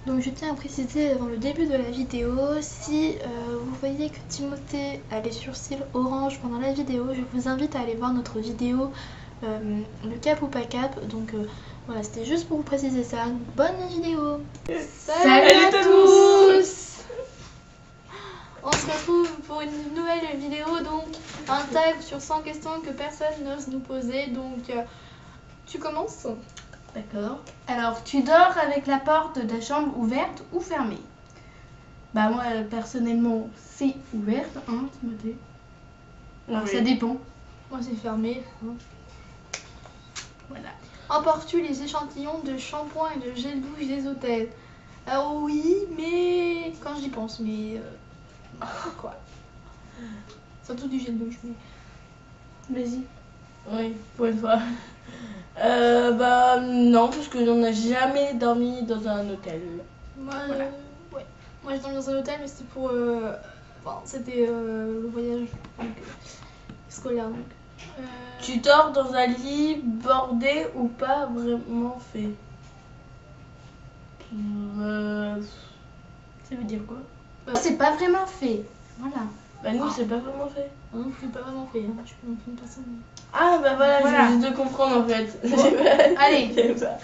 Donc je tiens à préciser avant le début de la vidéo, si vous voyez que Timothée a les sourcils orange pendant la vidéo, je vous invite à aller voir notre vidéo le cap ou pas cap. Donc voilà, c'était juste pour vous préciser ça. Bonne vidéo. Salut à tous. On se retrouve pour une nouvelle vidéo, donc un tag sur 100 questions que personne n'ose nous poser. Donc tu commences? D'accord. Alors, tu dors avec la porte de ta chambre ouverte ou fermée? Bah moi, personnellement, c'est ouverte, hein, Timothée. Alors, Oui. ça dépend. Moi c'est fermé. Voilà. Emportes-tu les échantillons de shampoing et de gel douche des hôtels? Alors oui, mais quand j'y pense, mais quoi? Surtout du gel douche. Mais... Vas-y. Oui, pour une fois. Bah non, parce que on n'a jamais dormi dans un hôtel. Moi, Voilà. ouais. Moi j'ai dormi dans un hôtel, mais c'était pour... Enfin, c'était le voyage scolaire. Donc, Tu dors dans un lit bordé ou pas vraiment fait? Ça veut dire quoi? C'est pas vraiment fait. Voilà. Bah nous, c'est pas vraiment fait. non plus, pas vraiment fait. Hein. Je suis pas non plus une personne... Ah bah voilà, Voilà. je viens juste de comprendre en fait. Allez. Je sais pas.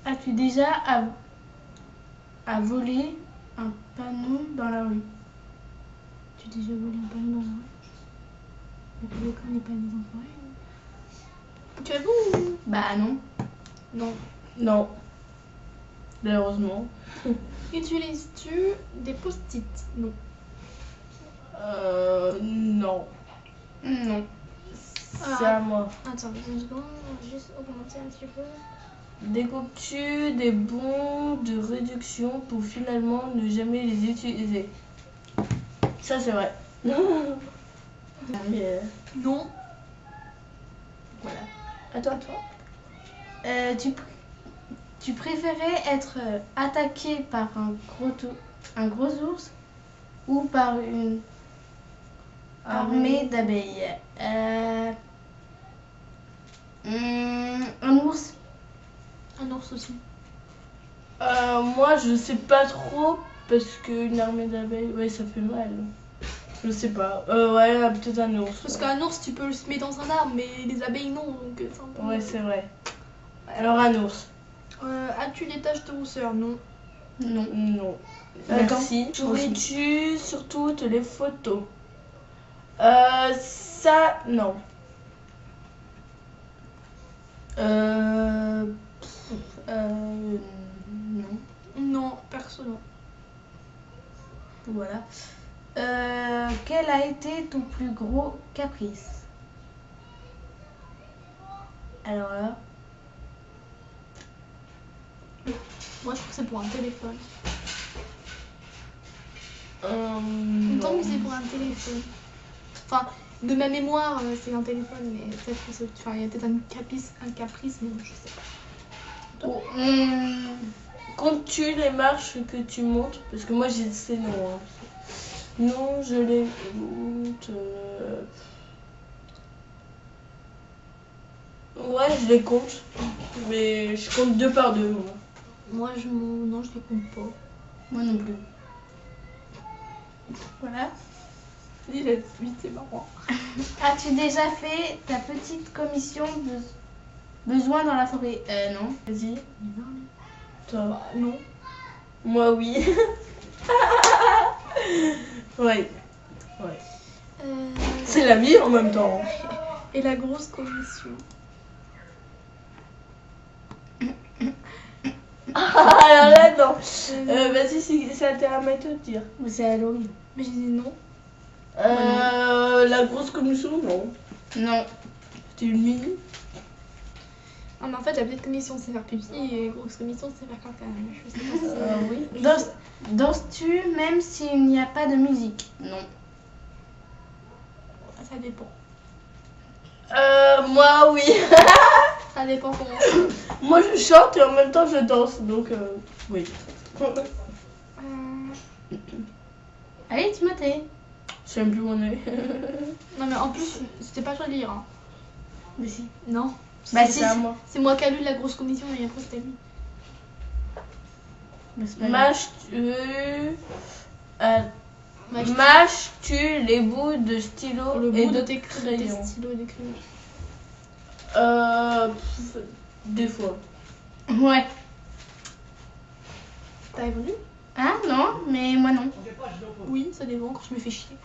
As-tu déjà à voler un panneau dans la rue? Tu as déjà volé un panneau dans la rue? Le télécom n'est pas des enfoirés. Tu réponds? Bah non. Non. Non. Malheureusement. Utilises-tu des post-it? Non. Non. Non. C'est à moi. Attends, une seconde, on va juste augmenter un petit peu. Découpes-tu des bons de réduction pour finalement ne jamais les utiliser? Ça c'est vrai. Non. Voilà. À toi. Tu préférais être attaqué par un gros ours ou par une armée d'abeilles? Un ours. Un ours aussi. Moi je sais pas trop parce qu'une armée d'abeilles, ouais ça fait mal. Je sais pas. Ouais, peut-être un ours. Parce qu'un ours, tu peux le mettre dans un arbre, mais les abeilles, non. Donc, c'est un peu... Ouais, c'est vrai. Alors un ours. As-tu des taches de rousseur? Non. Non. Non. Attends, Merci. je reçois. Souris-tu sur toutes les photos? Ça, non. Non. Non, perso, non. Voilà. Quel a été ton plus gros caprice? Alors là. Moi, je trouve que c'est pour un téléphone. Non. Tant que c'est pour un téléphone. Enfin, de ma mémoire, c'est un téléphone, mais peut-être que c'est... Enfin, il y a peut-être un caprice, mais je sais pas. Oh, Comptes-tu les marches que tu montes? Parce que moi, j'ai c'est non. Hein. Non, je les compte. Ouais, je les compte. Mais je compte 2 par 2, moi. Moi, non, je les compte pas. moi non plus. Voilà. Il a suite, c'est marrant. As-tu déjà fait ta petite commission besoin dans la forêt? Non. Vas-y. Toi. Bah, non. Moi, oui. Ouais. C'est la vie en même temps. Et la grosse commission. Alors là, non. Vas-y, c'est à terre à mettre de dire. C'est Halloween. Mais j'ai dit non. La grosse commission, non. Non. C'était une mini. Ah, mais en fait, la petite commission, c'est faire pipi et la grosse commission, c'est faire caca. Je sais pas si... Oui. Danses-tu même s'il n'y a pas de musique? Non. Ça dépend. Moi, oui. Ça dépend comment. Moi, je chante et en même temps, je danse. Donc, oui. Allez, Timothée. Je sais même plus où on est. Non, mais en plus, c'était pas toi de lire. Hein. Mais si. Non. Bah c'est si, à moi. C'est moi qui a lu la grosse commission et après c'était lui. Bah, c'est pas grave. Mâches-tu les bouts de stylo Le et bout de de tes crayon? stylos et des crayons. Des fois. Ouais. T'as répondu? Ah non, mais moi non. Oui, ça dépend quand je me fais chier.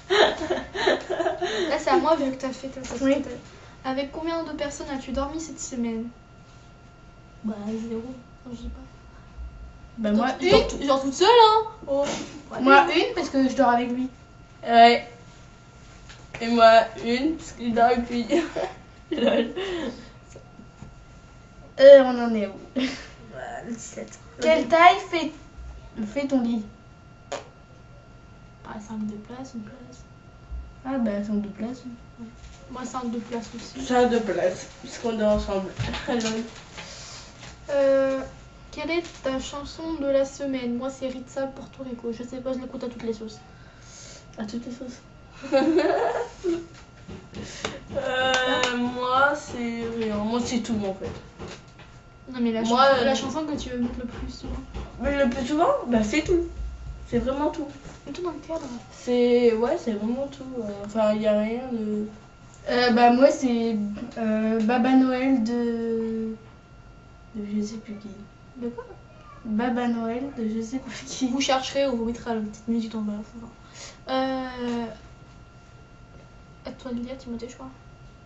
Là, c'est à moi vu que t'as fait ta Oui. Avec combien de personnes as-tu dormi cette semaine? Bah, 0. Non, je sais pas. Bah moi Genre toute seule, hein? Oh. Moi une parce que je dors avec lui. Ouais. Et moi, une, parce que je dors avec lui. Lol. On en est où? Le 17. Quelle taille fait ton lit? Ah, 5 de place, une place. Ah bah c'est en 2 places. Moi, 5 de place aussi. Ça a 2 places, parce qu'on dort ensemble. Lol. Quelle est ta chanson de la semaine? Moi, c'est Ritza Porto Rico. Je sais pas, je l'écoute à toutes les sauces. À toutes les sauces. Moi, c'est rien. Moi, c'est tout, en fait. Non, mais la, Moi, la chanson que tu veux mettre le plus souvent. Mais le plus souvent, bah, c'est tout. C'est vraiment tout. Et tout dans le cadre. C'est vraiment tout. Enfin, il n'y a rien de... Bah moi c'est Baba Noël de je sais plus qui. De quoi? Baba Noël de je sais plus qui. Vous chercherez, on vous mettra la petite musique en bas. À toi de lire, Timothée, je crois.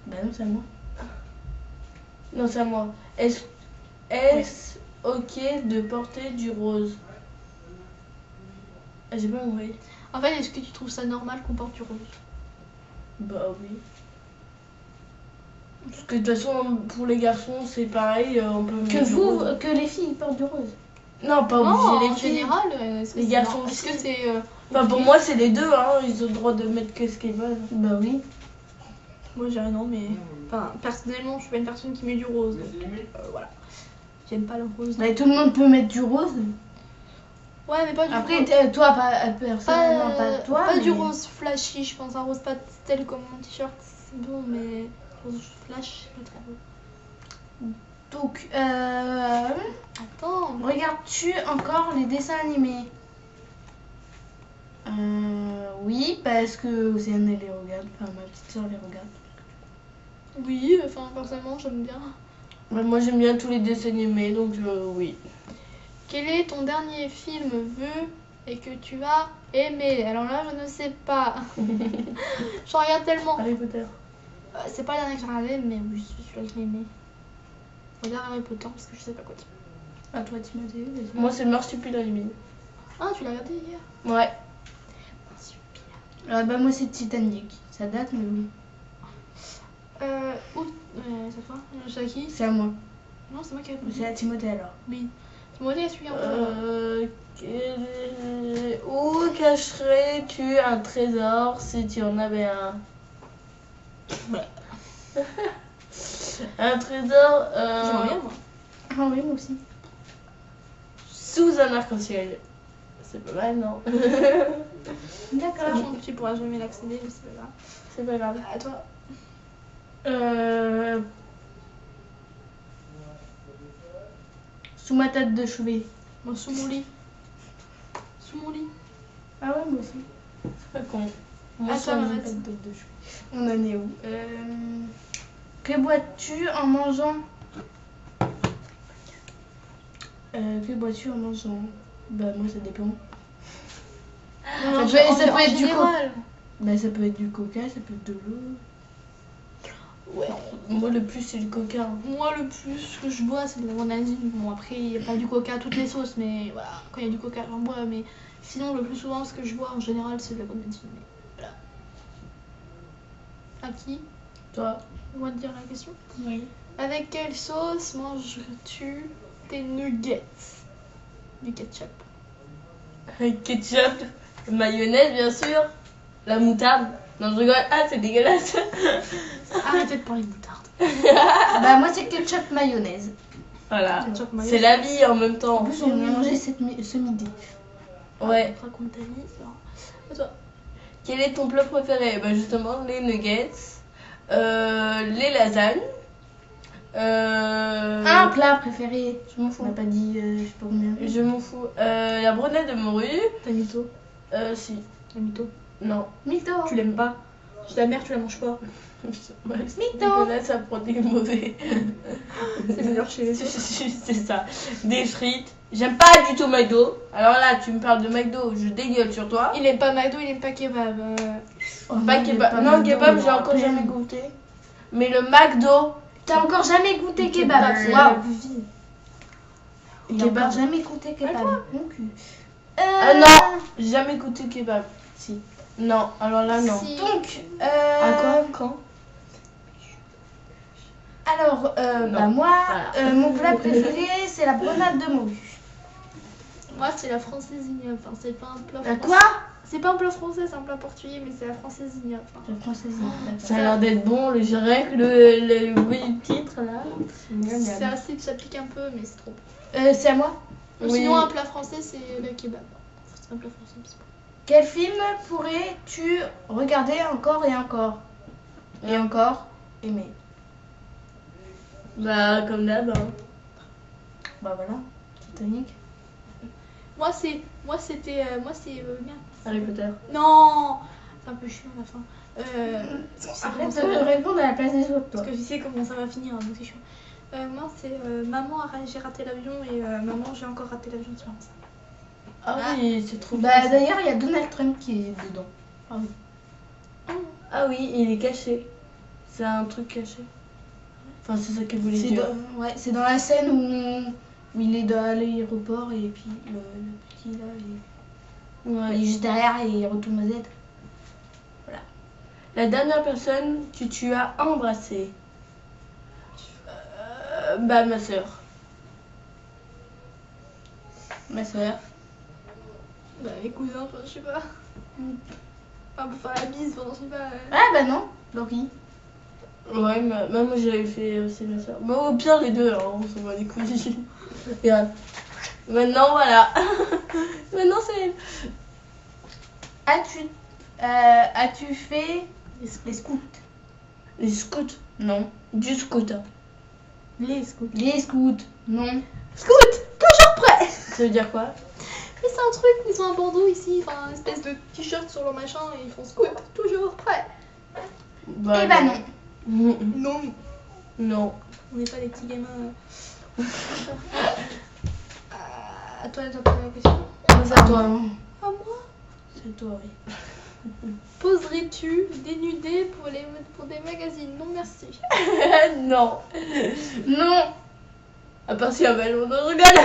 Bah non c'est à moi. Non, c'est à moi. Est-ce ok de porter du rose? Ah, j'ai pas compris. En fait, est-ce que tu trouves ça normal qu'on porte du rose? Bah oui. Parce que de toute façon, pour les garçons, c'est pareil, on peut mettre du rose. Que les filles portent du rose. Non, pas Non, obligé en les filles. général, est-ce que Les c'est garçons normal? Est-ce que aussi. c'est... Enfin, pour moi, c'est les deux, hein. Ils ont le droit de mettre que ce qu'ils veulent. Bah oui. Moi, j'ai non, mais... Enfin, personnellement, je suis pas une personne qui met du rose. Donc, voilà. J'aime pas le rose. Bah tout le monde peut mettre du rose. Ouais, mais pas du Après rose. toi pas personnellement pas toi. Pas mais... du rose flashy, je pense. Un rose pastel comme mon t-shirt, c'est bon, mais rose flash, c'est pas très beau. Donc Attends. regardes-tu encore les dessins animés? Oui, parce que Océane elle les regarde, enfin ma petite soeur les regarde. Oui, enfin, personnellement, j'aime bien. Bah, moi, j'aime bien tous les dessins animés, donc oui. Quel est ton dernier film vu et que tu as aimé? Alors là, je ne sais pas. J'en regarde tellement. Harry Potter. C'est pas le dernier que j'ai regardé, mais oui, c'est celui-là que j'ai aimé. Regarde Harry Potter parce que je sais pas quoi dire. À toi Timothée, vas-y. Moi, c'est Marsupilami. Ah, tu l'as regardé hier? Ouais. Bah moi c'est Titanic. Ça date mais oui. C'est toi? C'est à qui? C'est à moi. Non, c'est moi qui ai répondu. C'est à Timothée alors. Oui. Timothée, explique un peu. Où cacherais-tu un trésor si tu en avais un? Un trésor J'en rien, moi. Ah oui moi aussi. sous un arc-en-ciel. C'est pas mal, non? D'accord. Sachant que tu pourras jamais l'accéder, mais c'est pas grave. C'est pas grave. À toi. Sous ma tête de chevet. Moi, sous mon lit. Sous mon lit. Ah ouais moi aussi. C'est pas con. Moi, À ça toi, me- Mamat. Tête de chevet. On en est où? Que bois-tu en mangeant? Que bois-tu en mangeant? Bah moi ça dépend. Non, Ça peut- en ça peut être du général. Bah ça peut être du coca, ça peut être de l'eau. Ouais. Moi, le plus, c'est le coca. Moi, le plus que je bois, c'est de la grenadine. Bon, après, il n'y a pas du coca à toutes les sauces, mais voilà, quand il y a du coca, j'en bois. Mais sinon, le plus souvent, ce que je bois en général, c'est de la grenadine. Mais voilà. À qui? Toi? On va te dire la question. Oui. Avec quelle sauce manges-tu tes nuggets? Du ketchup. Avec ketchup, mayonnaise, bien sûr. La moutarde. Non, je rigole. Ah, c'est dégueulasse. Arrêtez de parler de moutarde. Bah moi c'est ketchup mayonnaise. Voilà. Ketchup, mayonnaise. C'est la vie en même temps. En plus on a mangé ce midi. Ouais. Raconte ta vie, ça. À toi. Quel est ton plat préféré? Bah justement, les nuggets. Les lasagnes. Un plat préféré. Je m'en On fous. n'a pas dit, je sais pas combien. Je m'en fous. La brunette de morue. T'as mytho. Si. T'as mytho. Non. Mytho. Tu l'aimes pas. Ta mère, tu la manges pas. Mytho. Là, ça prend des mauvais. C'est meilleur chez les autres. C'est ça. Des frites. J'aime pas du tout McDo. Alors là, tu me parles de McDo, je dégueule sur toi. Il aime pas McDo, il aime pas kebab. Pas kebab. Non, kebab, j'ai encore jamais goûté. Mais le McDo. T'as encore jamais goûté kebab. C'est Waouh. la vie. Il a encore jamais goûté kebab. Mon cul. Non, j'ai jamais goûté kebab. Si. Non, alors là, non. Si. Donc, À quoi? Quand? alors, Non. bah moi, Voilà. mon plat préféré, c'est la grenade de morue. Moi, c'est la francésigne. Enfin, c'est pas un plat La français. quoi? C'est pas un plat français, c'est un plat portugais, mais c'est la francésigne. Enfin, La francésigne. Ça a l'air d'être bon, le direct, le oui, titre là. c'est assez, ça pique un peu, mais c'est trop bon. C'est à moi. Oui. Sinon, un plat français, c'est le kebab. C'est un plat français, mais c'est pas. Quel film pourrais-tu regarder encore et encore? Et encore aimer? Bah, comme d'hab. Hein. Bah voilà, Titanic. Moi, c'est. Merde. Harry Potter. Non. C'est un peu chiant à la fin. Arrête de répondre à la place des autres, toi. Parce que je sais comment ça va finir, donc c'est chiant. Moi, c'est Maman, j'ai raté l'avion et Maman, j'ai encore raté l'avion, c'est vraiment ça. Ah oui, c'est trop Bah bien. d'ailleurs, il y a Donald Trump qui est dedans. Ah oui, il est caché. C'est un truc caché. Enfin, c'est ça qu'elle voulait C'est dire. ouais, c'est dans la scène où il est dans l'aéroport et puis le petit là, il est Ouais. juste derrière et il retourne au Z. La dernière personne que tu as embrassée. Bah, ma soeur. Ma soeur. Bah, les cousins, enfin, je sais pas. Enfin, pour faire la bise, enfin, je sais pas. Ah bah non, Laurie. Ouais, moi j'avais fait aussi ma soeur. Mais au pire, les deux, hein, on s'en va les couilles. Et, maintenant, voilà. Maintenant, c'est. As-tu fait les scouts? Les scouts. Non. Du scout. Hein. Les scouts. Les scouts? Non. Scout, toujours prêt. Ça veut dire quoi? Mais c'est un truc, ils ont un bandeau ici, enfin, une espèce de t-shirt sur leur machin et ils font scout, toujours prêt. Bah, Eh bah non. Non, Non. on n'est pas des petits gamins. À toi, t'as posé la question. C'est à toi. À moi. C'est toi, oui. Poserais-tu dénudé pour des magazines? Non, merci. Non. Non. À part si un ballon, non, je regarde.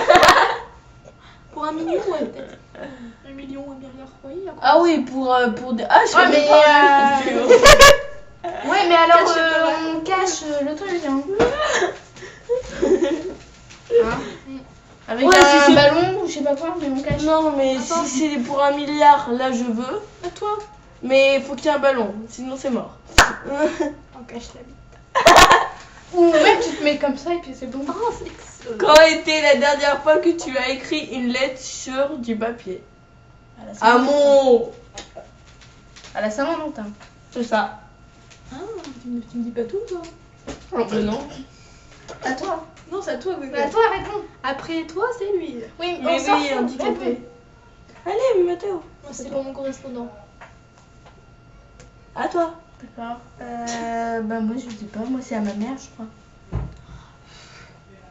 Pour 1 million, ouais, peut-être. 1 million, 1 milliard, oui. à quoi Ah oui, pour des. Ah, je Ouais, savais mais, pas. Ouais, mais alors Cache le on cache le truc. Hein. Hein Avec Ouais, un si c'est- ballon ou je sais pas quoi, mais on cache. Non, mais Attends. si c'est pour 1 milliard, là je veux. À toi. Mais il faut qu'il y ait un ballon, sinon c'est mort. On cache la bite. Ou même tu te mets comme ça et puis c'est bon. Oh, c'est excellent. Quand était la dernière fois que tu as écrit une lettre sur du papier? À la Amour. À la Saint-Valentin. C'est ça. Ah, tu me dis pas tout, toi. Oh, bah non. À toi. Non, c'est à toi, Google. À toi, réponds. Après toi, c'est lui. Oui, Mais s'en oui, fout. handicapé. Allez, Mathéo. Moi, c'est pour mon correspondant. À toi. D'accord. Bah moi je sais pas, moi c'est à ma mère je crois.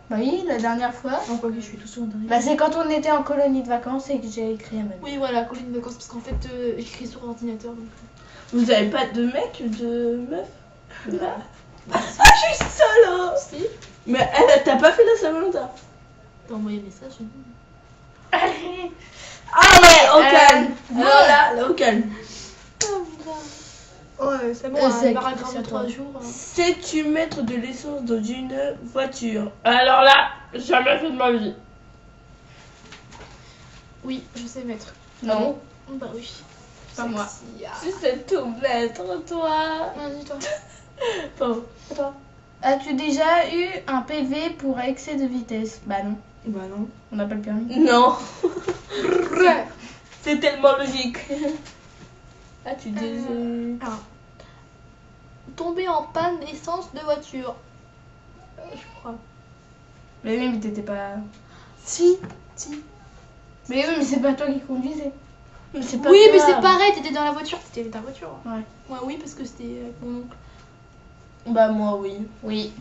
Bah oui, la dernière fois. Non, quoi que je suis tout sur internet. Bah c'est quand on était en colonie de vacances et que j'ai écrit à ma mère. Oui, voilà, colonie de vacances, parce qu'en fait, j'écris sur ordinateur. Donc... Vous avez pas de mec, de meuf? Ah, je suis seule. Si, Mais t'as pas fait la Saint-Valentin? t'as envoyé un message. Allez. Ah ouais, au calme. bon. Alors là, au calme. Ouais, c'est bon, c'est un à paragraphe qui, c'est de à 3 toi. jours. Sais-tu mettre de l'essence dans une voiture? Alors là, jamais fait de ma vie. Oui, je sais mettre. Non. Bah oui. Pas moi. Sexy, ah. Tu sais tout mettre, toi. Vas-y, toi. Bon. As-tu déjà eu un PV pour excès de vitesse? Bah non. Bah non. On n'a pas le permis. Non. C'est tellement logique. Ah, tu disais. Alors, tombé en panne essence de voiture. Je crois. Mais oui, mais t'étais pas. Si. Mais oui, mais c'est pas toi qui conduisais. Mais c'est pas Oui, mais grave. c'est pareil, t'étais dans la voiture, t'étais dans ta voiture. Ouais. Ouais, oui, parce que c'était avec mon oncle. Bah moi oui. Oui.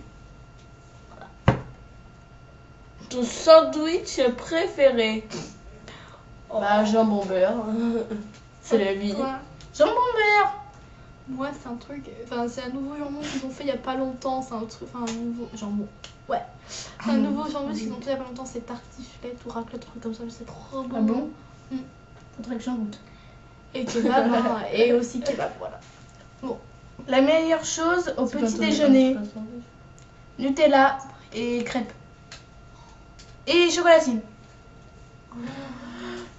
Ton sandwich préféré? Bah jambon beurre. C'est la vie. Toi, Jambon beurre. moi, c'est un truc. Enfin, c'est un nouveau jambon qu'ils ont fait il y a pas longtemps. C'est un truc. Enfin, un nouveau jambon. Ouais. C'est un nouveau jambon qu'ils ont fait il y a pas longtemps. C'est tartiflette ou raclette, truc comme ça. Mais c'est trop bon. Ah bon Mm. Faudrait que j'en goûte. Et kebab, hein, et aussi kebab, voilà. La meilleure chose au C'est pas petit ton- déjeuner, c'est pas sandwich. Nutella et crêpes. Et chocolatine.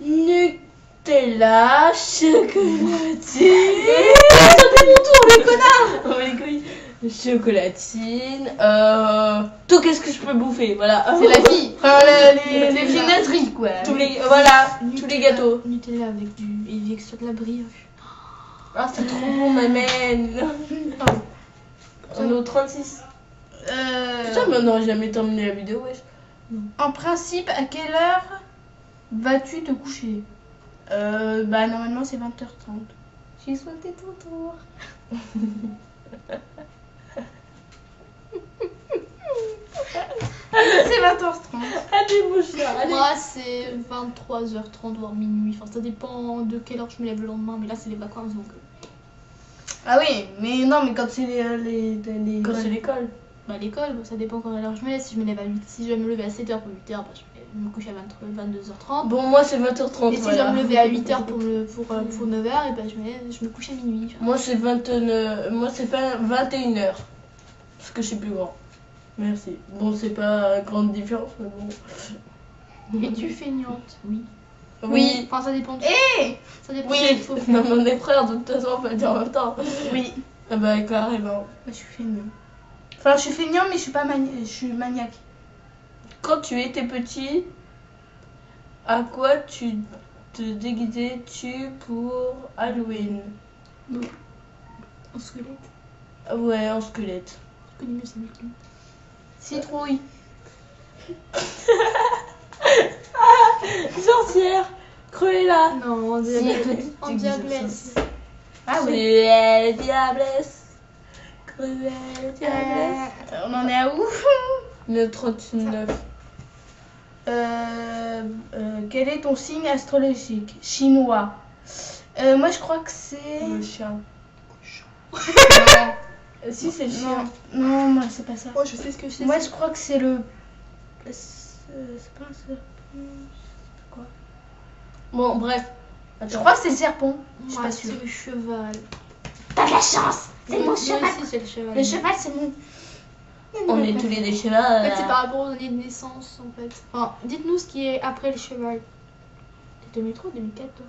Nutella, chocolatine. On va les couilles. Chocolatine. Tout qu'est-ce que je peux bouffer, voilà. C'est la vie. Enfin, les viennoiseries, quoi. Tous les tous les gâteaux. Nutella avec avec sur de la brioche. Ah c'est trop bon ma mène. On est au 36. Putain mais on n'aurait jamais terminé la vidéo wesh. En principe, à quelle heure vas-tu te coucher? Bah normalement c'est 20h30. J'ai souhaité ton tour. C'est 20h30. Allez mon chat, allez. Moi, c'est 23h30, voire minuit. Enfin, ça dépend de quelle heure je me lève le lendemain. Mais là, c'est les vacances donc. Ah oui, mais non, mais quand c'est les Quand c'est l'école. Bah, l'école, ça dépend quand quelle heure je me lève. Si je me lève à 8, si je vais me lever à 7h pour 8h, bah, je me couche à 22h30. Bon moi c'est 20h30. Et si je dois me lever à 8h pour 9h, et bah, je me couche à minuit. Moi c'est 29. Moi c'est pas 21h. Parce que je suis plus grand. Merci. Bon c'est pas grande différence mais bon. Es-tu feignante? Oui. Oui. Enfin, ça dépend. Ça dépend. Oui. ce qu'il faut faire. Non mais on est frères de toute façon on peut le dire en même temps. Oui. Ah bah carrément. Je suis feignant. Enfin, je suis feignant, mais je suis pas je suis maniaque. Quand tu étais petit, à quoi tu te déguisais-tu pour Halloween? En squelette. Ouais, en squelette. Je connais mieux ça, mais Citrouille. Sorcière, Cruella. non, en Si, diablesse. toi, En tu disais diablesse. Ah oui. Cruelle diablesse. Cruelle diablesse. On en est à où? Le 39. Quel est ton signe astrologique? Chinois. Moi, je crois que c'est. Le chien. Non. Si, c'est le chien. Non, non, moi, c'est pas ça. Oh, je sais ce que c'est. Moi, je crois que c'est le. C'est pas ça. Quoi? Bon, bref. Je crois que c'est le serpent. Je suis Moi, pas c'est sûre. le cheval. T'as de la chance. C'est mon Moi cheval. aussi, c'est le cheval. Le cheval, c'est mon. On est tous les des En chevals. fait, c'est par rapport aux années de naissance, en fait. Enfin, dites-nous ce qui est après le cheval. T'es 2003 ou 2004, toi?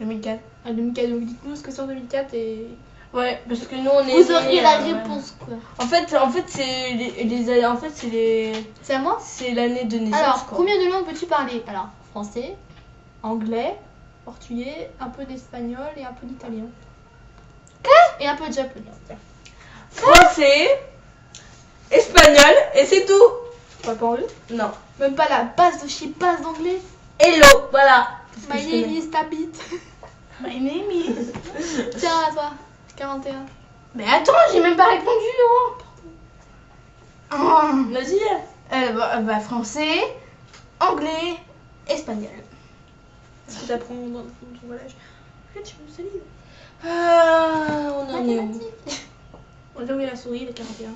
2004. Ah, 2004, donc dites-nous ce que c'est en 2004 et... Ouais, parce que nous on est. Vous aurez nés, la ouais. réponse, quoi. En fait, c'est les en fait c'est les C'est à moi? c'est l'année de naissance. Alors, quoi. combien de langues peux-tu parler? Alors, français, anglais, portugais, un peu d'espagnol et un peu d'italien. Et un peu de japonais. Français, espagnol et c'est tout. Pas parler? Non. Même pas la base de chez base d'anglais. Hello, voilà. C'est ce que My je name connais. is Tabit. My name is. Tiens, à toi. 41. Mais attends, j'ai même pas répondu. Oh. Vas-y. Bah, français, anglais, espagnol. Ce que t'apprends dans ton collège. En fait, je me suis dit. On en est où? Mathématiques. On dirait où est la souris, le 41.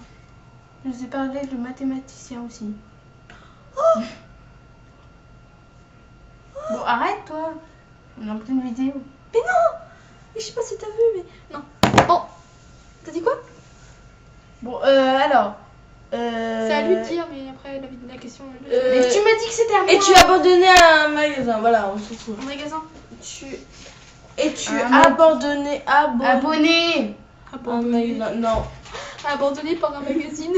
Je vous ai parlé de mathématicien aussi. Bon, arrête toi. On est en pleine vidéo. Mais non! Mais je sais pas si t'as vu, mais. Non. Oh! T'as dit quoi? Bon, alors. C'est à lui de dire, mais après la question. Mais tu m'as dit que c'était à moi. Et tu as abandonné un magasin, voilà, on s'en fout. En magasin. Et tu Un as abandonné Abonné. un magasin, non. Abandonné par un magazine.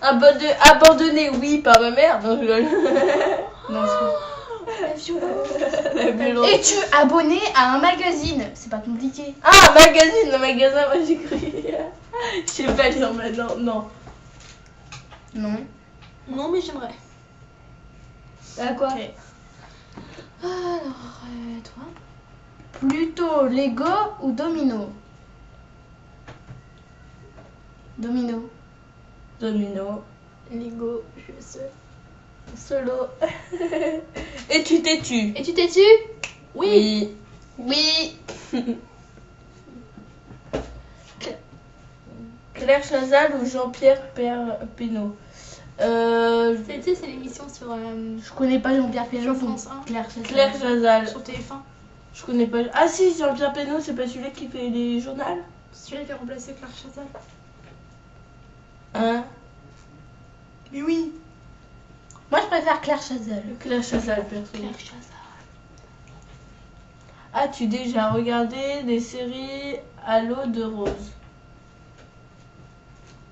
Abandonné, oui, par ma mère. Non, je rigole. Non, La violence. La violence. Et tu abonné à un magazine. C'est pas compliqué. Ah, magazine, le magasin, moi j'ai cru. Je sais pas lire maintenant, non. Non. Non, mais j'aimerais. À quoi? Ok. Alors, toi? Plutôt Lego ou Domino? Domino. Domino. Lego, je suis seule. Solo. Et tu t'es tu. Et tu t'es tu? Oui. Oui. Claire Chazal ou Jean-Pierre Pénaud. C'est l'émission sur Je connais pas Jean-Pierre Pénaud. Sur France 1. Claire Chazal. Claire Chazal. sur TF1. Je connais pas. Ah si, Jean-Pierre Pénaud, c'est pas celui qui fait les journaux? C'est celui qui a remplacé Claire Chazal. Hein? Mais oui. Moi, je préfère Claire Chazal. Claire Chazal, perso. Claire Chazal. As-tu déjà regardé des séries à l'eau de rose?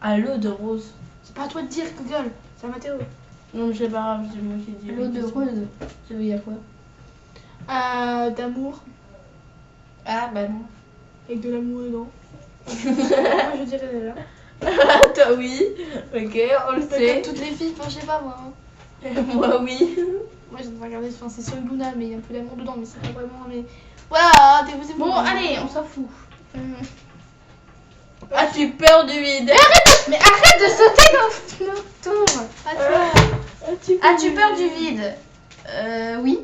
À l'eau de rose? C'est pas à toi de dire, Google. C'est à Mathéo. Non, mais c'est pas grave, c'est moi qui ai dit. L'eau de rose. Ça veut dire quoi? D'amour. Ah, bah non. Avec de l'amour dedans. Moi, je dirais là. Toi, oui. Ok, on le Pas sait. comme toutes les filles, enfin, je sais pas moi. Hein. Moi, oui. Moi, j'ai regardé, enfin, c'est sur Luna, mais il y a un peu d'amour dedans, mais c'est pas vraiment. Mais voilà, vous Bon, allez, on s'en fout. As-tu peur du vide? Mais arrête de sauter dans notre tour. À toi. As-tu peur du vide? Oui.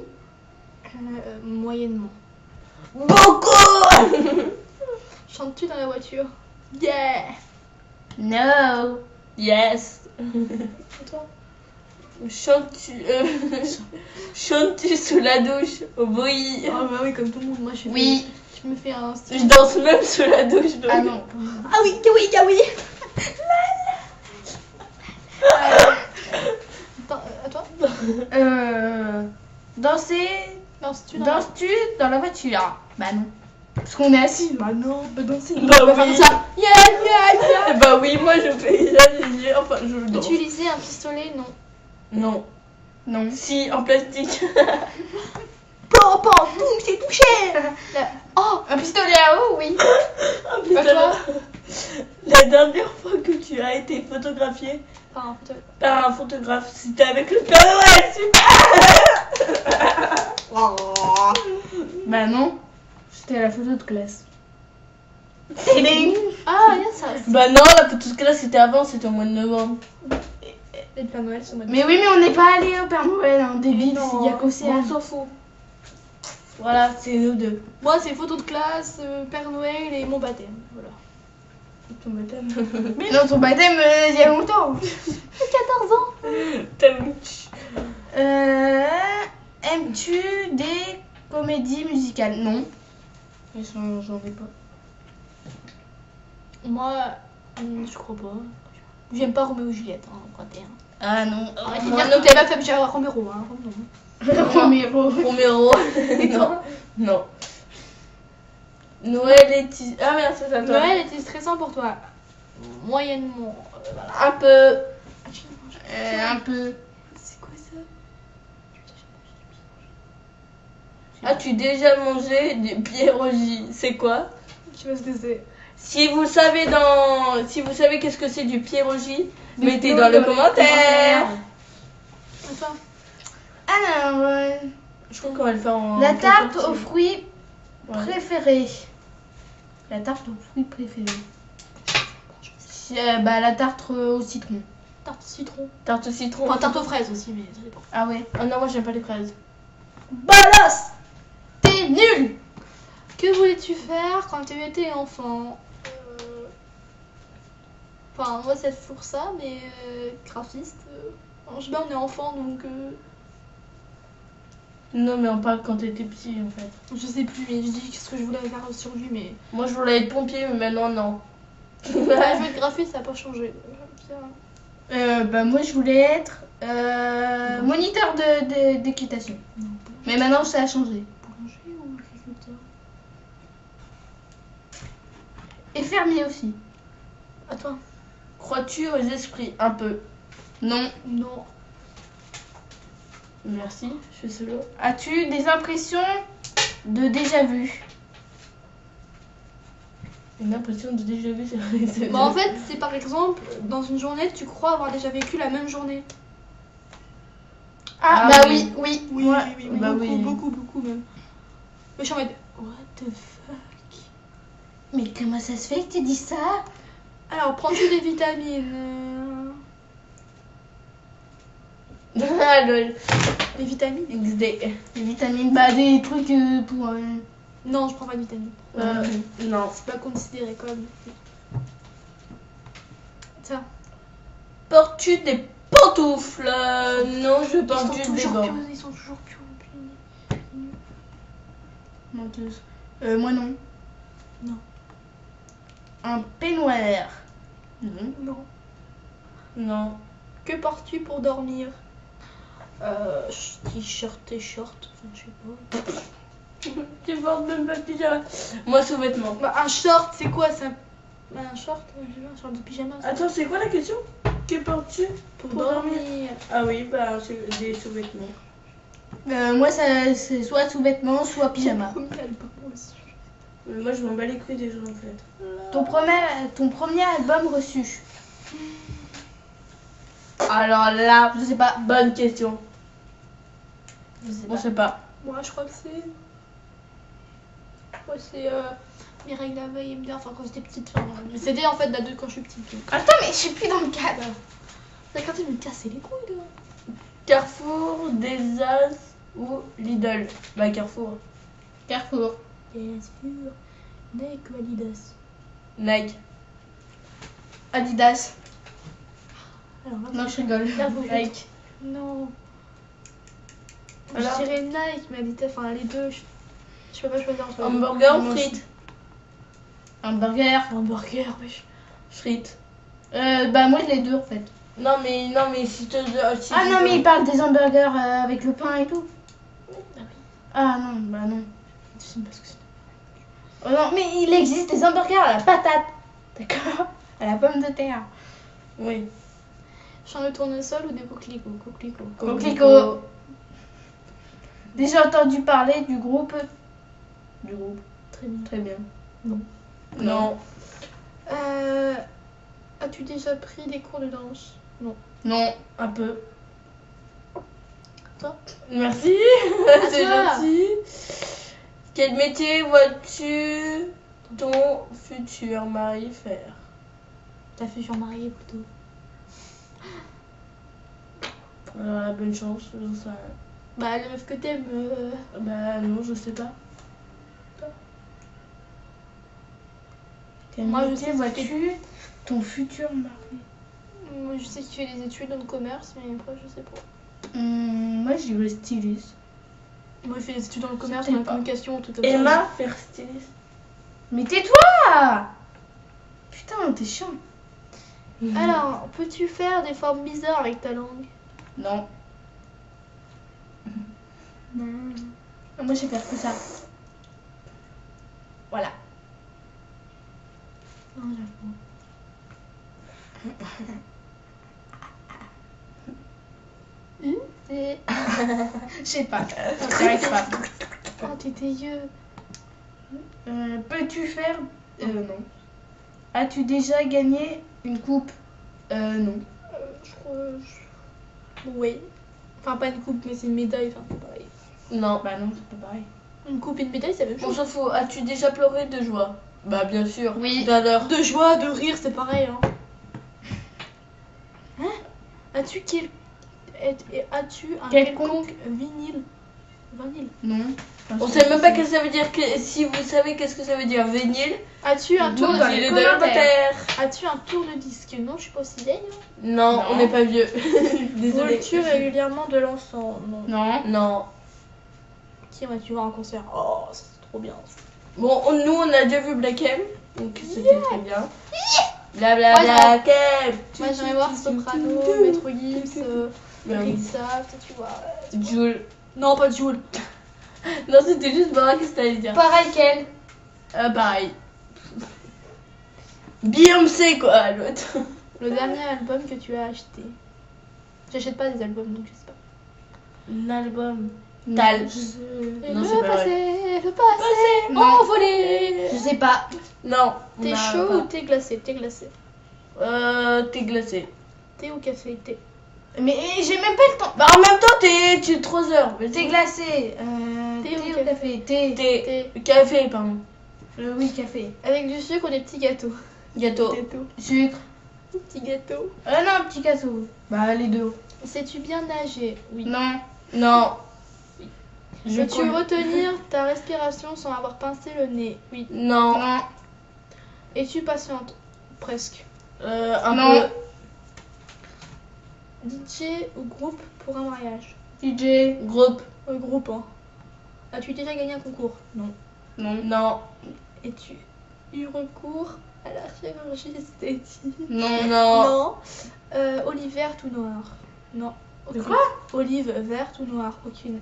Moyennement. Beaucoup. Chantes-tu dans la voiture? Yeah. No. Yes. Et toi? Chantes-tu sous la douche? Oui. Ah bah oui, comme tout le monde, moi je suis. Oui. Je me fais un Je danse même sous la douche. Donc. Ah non. Ah oui, ah oui, ah oui. Attends, à toi? Danser. Danses-tu Danses-tu dans la voiture? Bah non. Parce qu'on est assis. Bah non, bah danser. Bah On va oui. faire ça. Yeah, yeah, yeah. Bah oui, moi je fais enfin je danse. Utiliser un pistolet, non. Non. Non. Si, en plastique. Bon, boum, c'est touché. Oh, Un pistolet à eau, oui. Ah, putain, À toi? la dernière fois que tu as été photographiée Enfin, en fait, par un photographe, c'était avec le Père Noël, super. Bah non. C'était la photo de classe. ah, il y a ça. Bah non, la photo de classe c'était avant, c'était au mois de novembre. Et le Père Noël sur ma Mais oui, mais on n'est pas allé au Père Noël, hein, débile. non, Il y a qu'Océane. on s'en fout. Voilà, c'est nous deux. Moi, c'est photo de classe, Père Noël et mon baptême. Voilà. Ton baptême. Mais non, ton baptême, il y a longtemps. 14 ans. Aimes-tu des comédies musicales? Non. J'en ai pas. Moi, je crois pas. J'aime pas Roméo et Juliette, hein, en 31. Ah non. Arrête de Moi dire non que t'es ma femme, j'ai Romero, hein. Romero. Romero. Et toi? Non. Noël est... Ah merde, c'est à toi. Noël était stressant pour toi? Moyennement. Voilà. Un peu. Un peu. C'est quoi ça? As-tu déjà mangé des pierogies? C'est quoi? Je sais pas ce que c'est. Si vous savez qu'est-ce que c'est du pierogi, mettez dans le commentaire. Attends. Alors, Je crois qu'on va le faire en... la tarte aux fruits Ouais. préférés. La tarte aux fruits préférés. Bah, la tarte au citron. Tarte au citron. Tarte au citron. Enfin, tarte aux fraises aussi, mais ça dépend. Ah ouais. Oh non, moi j'aime pas les fraises. Balasse. T'es nul. Que voulais-tu faire quand tu étais enfant? Enfin, moi, c'est pour ça, mais graphiste. Je sais pas, on est enfant, donc Non, mais on parle quand t'étais petit en fait. je sais plus. Mais je dis ce que je voulais faire sur lui, mais Moi je voulais être pompier, mais maintenant non. je veux être graphiste, ça n'a pas changé. Bah, moi, je voulais être moniteur d'équitation. Mais maintenant, ça a changé. Boulanger ou agriculteur? Et fermier aussi. À toi? Crois-tu aux esprits? Un peu. Non. Non. Merci, je suis solo. As-tu des impressions de déjà vu? Une impression de déjà vu, c'est Bah en fait, c'est par exemple, dans une journée, tu crois avoir déjà vécu la même journée. Ah, bah oui. oui, Oui, ouais, oui, beaucoup, bah oui. beaucoup même. Mais je suis en mode, what the fuck. Mais comment ça se fait que tu dis ça? Alors, prends-tu des vitamines Ah lol. Des vitamines XD. Des vitamines, bah des trucs pour... Non, je prends pas de vitamines. Non. C'est pas considéré comme... Ça. Portes-tu des pantoufles? Non, je Ils porte sont juste des toujours gants. pieux, ils sont toujours pieux. Menteuse. Moi non. Non. Un peignoir. Non. Non. Non. Que portes-tu pour dormir T-shirt et short, enfin je sais pas. Tu portes même pas de pyjama. Moi, sous-vêtements. Bah un short, c'est quoi ça? Bah, un short, un short de pyjama. ça. Attends, c'est quoi la question? Que portes-tu Pour dormir. Ah oui, bah, c'est des sous-vêtements. Moi c'est soit sous-vêtements, soit pyjama. Premier album reçu. Mais moi, je m'en bats les couilles des gens, en fait. Ton premier album reçu. Alors là, Je sais pas. bonne question. Je sais On pas. sait pas. Moi je crois que c'est. Moi c'est Mireille Laveille et MDR, enfin quand j'étais petite. Enfin, le CD en fait date de quand je suis petite. Donc. Attends, mais je suis plus dans le cadre. La carte me casser les couilles là. Carrefour, Desas ou Lidl? Bah, Carrefour. Carrefour. Bien sûr. Nike ou Adidas. Nike. Adidas. Alors là, Non, je rigole. Là, vous Nike. Non. Alors Je dirais Nike, mais Adidas, enfin les deux. Je peux pas choisir entre les deux. Hamburger ou Moi, frites? Hamburger. Hamburger, wesh. Frites. Bah moi les deux en fait. Non, mais si tu... si Ah tu non dois- mais il parle des hamburgers avec le pain et tout. Ah oui. Ah non, bah non. Je sais pas ce que c'est. Oh non, mais il existe des hamburgers à la patate. D'accord. À la pomme de terre. Oui. Champ de tournesol ou des coquelicots? Coquelicots. Coquelicot. Déjà entendu parler du groupe. Du groupe. Très bien. Très bien. Non. Non. As-tu déjà pris des cours de danse? Non. Non. Un peu. Toi? Merci. C'est toi. gentil. Quel métier vois-tu ton futur mari faire? Ta future mariée plutôt. Alors, la bonne chance, j'en sais rien. Bah la meuf que t'aimes. Bah non, je sais pas. Quel Moi, je métier sais ce vois-tu ton futur mari? Moi je sais que tu fais des études dans le commerce, mais après je sais pas. Moi je dirais styliste. Moi je fais des études dans le commerce, C'était dans la pas. communication, tout comme ça. Emma, faire styliste. Mais tais-toi! Putain, t'es chiant. Alors, peux-tu faire des formes bizarres avec ta langue? Non. Non. Moi je sais faire que ça. Voilà. Non, j'avoue. Et... Je sais pas. J'arrive pas. Oh, t'es dégueu. Peux-tu faire. Non. As-tu déjà gagné une coupe? Non. Je crois. Oui. Enfin, pas une coupe, mais c'est une médaille, enfin, c'est pareil. Non. Bah non, c'est pas pareil. Une coupe et une médaille, c'est la même On chose. s'en fout. As-tu déjà pleuré de joie? Bah bien sûr. Oui. Tout à l'heure. De joie, de rire, c'est pareil. Hein. As-tu un Quelconque quelconque vinyle? Vinyle. Non. On sait même pas qu'est-ce que ça veut dire. Si vous savez qu'est-ce que ça veut dire vinyle, As-tu un tour dans les dites-le commentaires. As-tu un tourne-disque? Non, je suis pas aussi vieille. Hein. Non, Non. on n'est pas vieux. Désolée. Voles-tu régulièrement de l'encens? Non. Non. Non. Qui vas-tu voir en concert? Oh, ça, c'est trop bien. Bon, nous on a déjà vu Black M, donc c'était très bien. Bla bla Moi, Black M. Moi j'aimerais voir Soprano, Maître Gims, Rissa, tu vois. Jules. Non, pas Jules. Non, c'était juste Bara, qu'est-ce que t'allais dire? Pareil qu'elle. Pareil. Beyoncé quoi, l'autre. Le dernier album que tu as acheté. J'achète pas des albums donc je sais pas. Un album. Tal. Et Non, le c'est pas passé, le passé, Non. envolé. Je sais pas. Non. Thé on a chaud pas. ou thé glacé? Thé glacé. Thé glacé. Thé ou café? Thé. Mais j'ai même pas le temps. Bah en même temps, tu 3 heures. Mais Thé glacé. Thé Thé ou ou café? Thé. Thé. Café, pardon. Oui, café. Avec du sucre ou des petits gâteaux? Gâteau. Sucre. Petit gâteau. Non, petit gâteau. Bah, les deux. Sais-tu bien nager? Oui. Non. Non. Je Peux-tu coule. retenir ta respiration sans avoir pincé le nez? Oui. Non. Non. Es-tu patiente? Presque. Un Non. peu. DJ ou groupe pour un mariage? DJ. Groupe. Groupe, hein. As-tu déjà gagné un concours? Non. Non. Non. Es-tu eu recours à la chirurgie esthétique? Non. Non. Olive verte ou noire? Non. De Aucune. quoi? Olive verte ou noire? Aucune.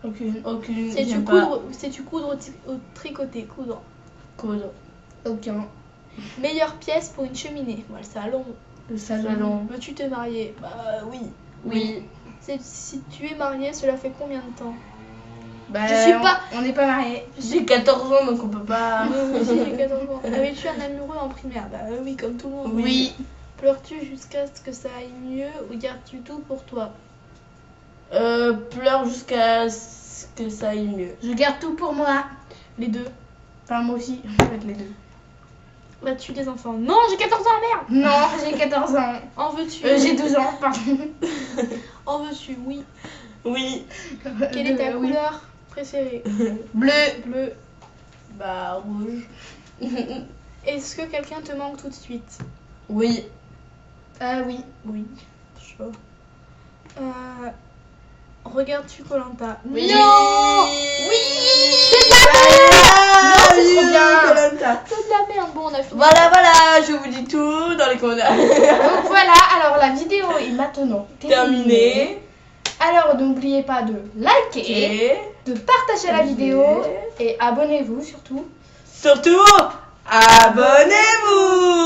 Aucune. Sais-tu j'aime pas. coudre, sais-tu coudre au tricoter? Coudre. Coudre. Aucun. Meilleure pièce pour une cheminée? Bon, le salon. Le salon. Salon. Veux-tu te marier? Bah oui. Oui. Si tu es marié, cela fait combien de temps? Bah, Je suis pas- On n'est pas mariés. J'ai 14 ans donc on peut pas. Oui, j'ai 14 ans. Avais-tu un amoureux en primaire? Bah oui, comme tout le monde. Oui. Pleures-tu jusqu'à ce que ça aille mieux ou gardes-tu tout pour toi? Pleure jusqu'à ce que ça aille mieux. Je garde tout pour moi. Les deux. Enfin, moi aussi, en fait, les deux. Vas-tu des enfants? Non, j'ai 14 ans, merde! Non, j'ai 14 ans. En veux-tu? J'ai 12 ans, pardon. En veux-tu? Oui. Oui. Quelle est ta Oui. couleur préférée? Bleu. Bleu. Bah rouge. Est-ce que quelqu'un te manque tout de suite? Oui. Oui. Oui. Chaud. Regardes-tu Koh-Lanta? Oui. Non! Oui. c'est trop bien. Koh-Lanta. C'est de la merde. Bon, on a fini. Voilà, je vous dis tout dans les commentaires. Donc voilà, alors la vidéo est maintenant terminée. Terminé. Alors n'oubliez pas de liker, Et de partager la vidéo et abonnez-vous surtout. surtout, abonnez-vous.